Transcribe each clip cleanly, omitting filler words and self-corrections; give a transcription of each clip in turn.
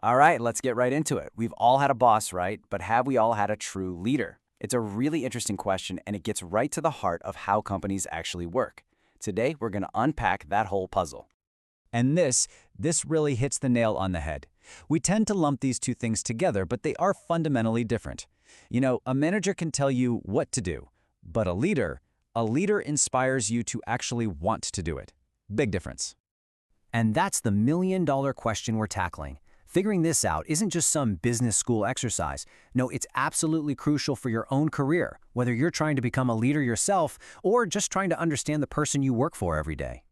All right, let's get right into it. We've all had a boss, right? But have we all had a true leader? It's a really interesting question, and it gets right to the heart of how companies actually work. Today, we're going to unpack that whole puzzle. And this really hits the nail on the head. We tend to lump these two things together, but they are fundamentally different. A manager can tell you what to do, but a leader inspires you to actually want to do it. Big difference. And that's the million-dollar question we're tackling. Figuring this out isn't just some business school exercise. No, it's absolutely crucial for your own career, whether you're trying to become a leader yourself or just trying to understand the person you work for every day.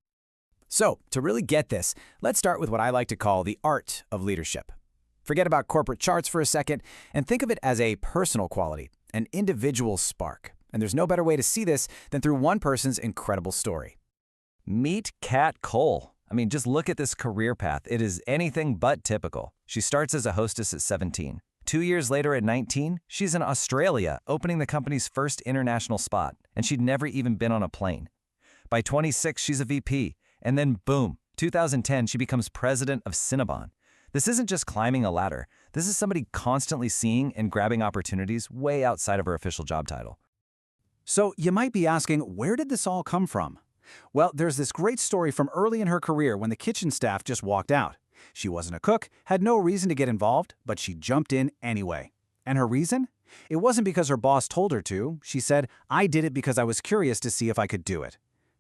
So, to really get this, let's start with what I like to call the art of leadership. Forget about corporate charts for a second and think of it as a personal quality, an individual spark. And there's no better way to see this than through one person's incredible story. Meet Kat Cole. Just look at this career path. It is anything but typical. She starts as a hostess at 17. 2 years later at 19, she's in Australia, opening the company's first international spot, and she'd never even been on a plane. By 26, she's a VP, and then boom, 2010, she becomes president of Cinnabon. This isn't just climbing a ladder. This is somebody constantly seeing and grabbing opportunities way outside of her official job title. So you might be asking, where did this all come from? Well, there's this great story from early in her career when the kitchen staff just walked out. She wasn't a cook, had no reason to get involved, but she jumped in anyway. And her reason? It wasn't because her boss told her to. She said, "I did it because I was curious to see if I could do it."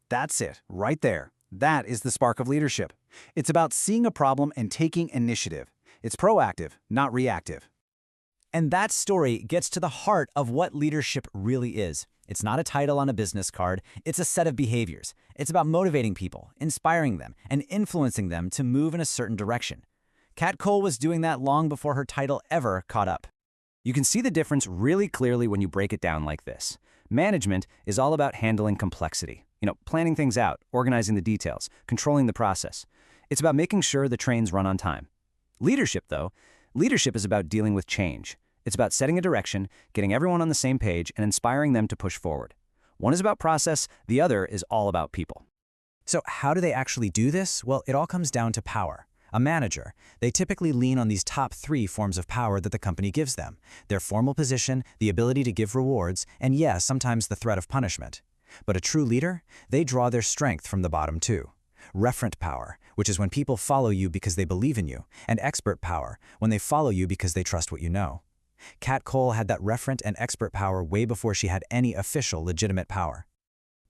That's it, right there. That is the spark of leadership. It's about seeing a problem and taking initiative. It's proactive, not reactive. And that story gets to the heart of what leadership really is. It's not a title on a business card, it's a set of behaviors. It's about motivating people, inspiring them, and influencing them to move in a certain direction. Kat Cole was doing that long before her title ever caught up. You can see the difference really clearly when you break it down like this. Management is all about handling complexity. Planning things out, organizing the details, controlling the process. It's about making sure the trains run on time. Leadership is about dealing with change. It's about setting a direction, getting everyone on the same page, and inspiring them to push forward. One is about process, the other is all about people. So how do they actually do this? Well, it all comes down to power. A manager, they typically lean on these top 3 forms of power that the company gives them: their formal position, the ability to give rewards, and yes, sometimes the threat of punishment. But a true leader, they draw their strength from the bottom 2. Referent power, which is when people follow you because they believe in you, and expert power, when they follow you because they trust what you know. Kat Cole had that referent and expert power way before she had any official legitimate power.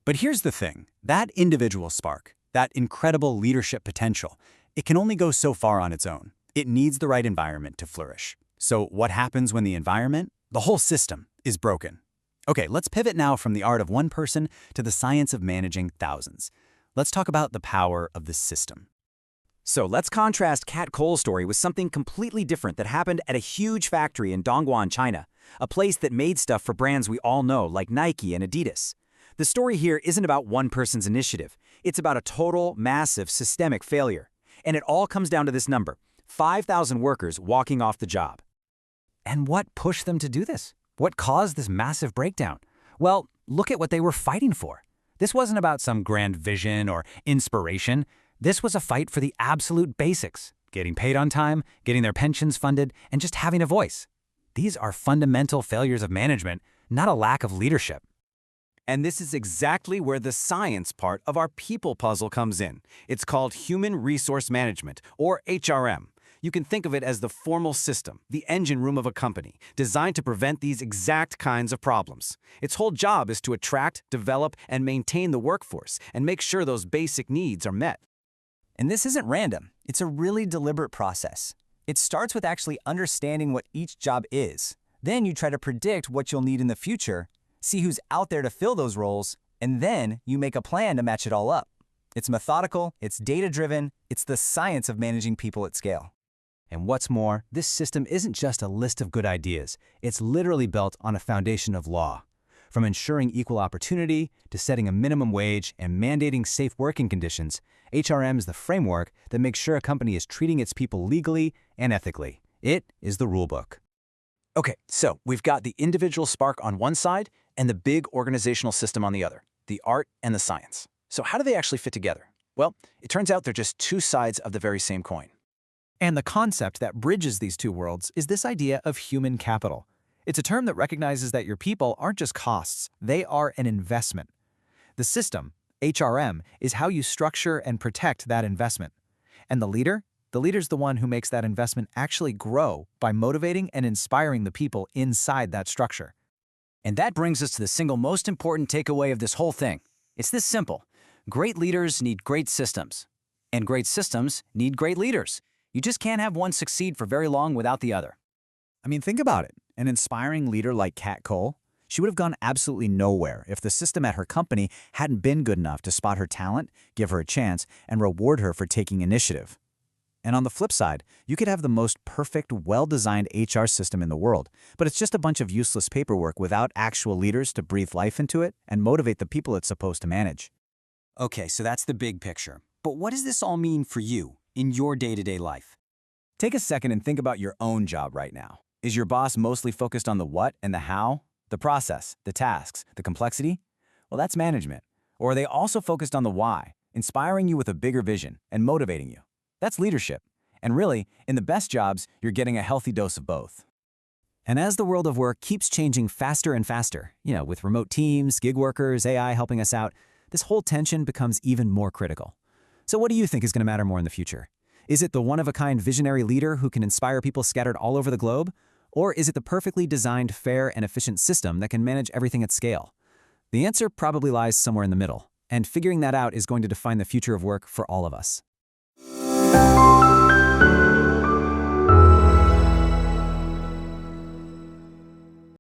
But here's the thing, that individual spark, that incredible leadership potential, it can only go so far on its own. It needs the right environment to flourish. So what happens when the environment, the whole system, is broken? Okay, let's pivot now from the art of one person to the science of managing thousands. Let's talk about the power of the system. So let's contrast Kat Cole's story with something completely different that happened at a huge factory in Dongguan, China, a place that made stuff for brands we all know like Nike and Adidas. The story here isn't about one person's initiative. It's about a total, massive, systemic failure. And it all comes down to this number: 5,000 workers walking off the job. And what pushed them to do this? What caused this massive breakdown? Well, look at what they were fighting for. This wasn't about some grand vision or inspiration. This was a fight for the absolute basics: getting paid on time, getting their pensions funded, and just having a voice. These are fundamental failures of management, not a lack of leadership. And this is exactly where the science part of our people puzzle comes in. It's called Human Resource Management, or HRM. You can think of it as the formal system, the engine room of a company, designed to prevent these exact kinds of problems. Its whole job is to attract, develop, and maintain the workforce, and make sure those basic needs are met. And this isn't random. It's a really deliberate process. It starts with actually understanding what each job is. Then you try to predict what you'll need in the future, see who's out there to fill those roles, and then you make a plan to match it all up. It's methodical, it's data-driven, it's the science of managing people at scale. And what's more, this system isn't just a list of good ideas. It's literally built on a foundation of law. From ensuring equal opportunity to setting a minimum wage and mandating safe working conditions, HRM is the framework that makes sure a company is treating its people legally and ethically. It is the rulebook. Okay, so we've got the individual spark on one side and the big organizational system on the other, the art and the science. So how do they actually fit together? Well, it turns out they're just 2 sides of the very same coin. And the concept that bridges these two worlds is this idea of human capital. It's a term that recognizes that your people aren't just costs, they are an investment. The system, HRM, is how you structure and protect that investment. And the leader's the one who makes that investment actually grow by motivating and inspiring the people inside that structure. And that brings us to the single most important takeaway of this whole thing. It's this simple. Great leaders need great systems. And great systems need great leaders. You just can't have one succeed for very long without the other. I mean, think about it. An inspiring leader like Kat Cole, she would have gone absolutely nowhere if the system at her company hadn't been good enough to spot her talent, give her a chance, and reward her for taking initiative. And on the flip side, you could have the most perfect, well-designed HR system in the world, but it's just a bunch of useless paperwork without actual leaders to breathe life into it and motivate the people it's supposed to manage. Okay, so that's the big picture. But what does this all mean for you in your day-to-day life? Take a second and think about your own job right now. Is your boss mostly focused on the what and the how? The process, the tasks, the complexity? Well, that's management. Or are they also focused on the why, inspiring you with a bigger vision and motivating you? That's leadership. And really, in the best jobs, you're getting a healthy dose of both. And as the world of work keeps changing faster and faster, with remote teams, gig workers, AI helping us out, this whole tension becomes even more critical. So what do you think is going to matter more in the future? Is it the one-of-a-kind visionary leader who can inspire people scattered all over the globe? Or is it the perfectly designed, fair, and efficient system that can manage everything at scale? The answer probably lies somewhere in the middle, and figuring that out is going to define the future of work for all of us.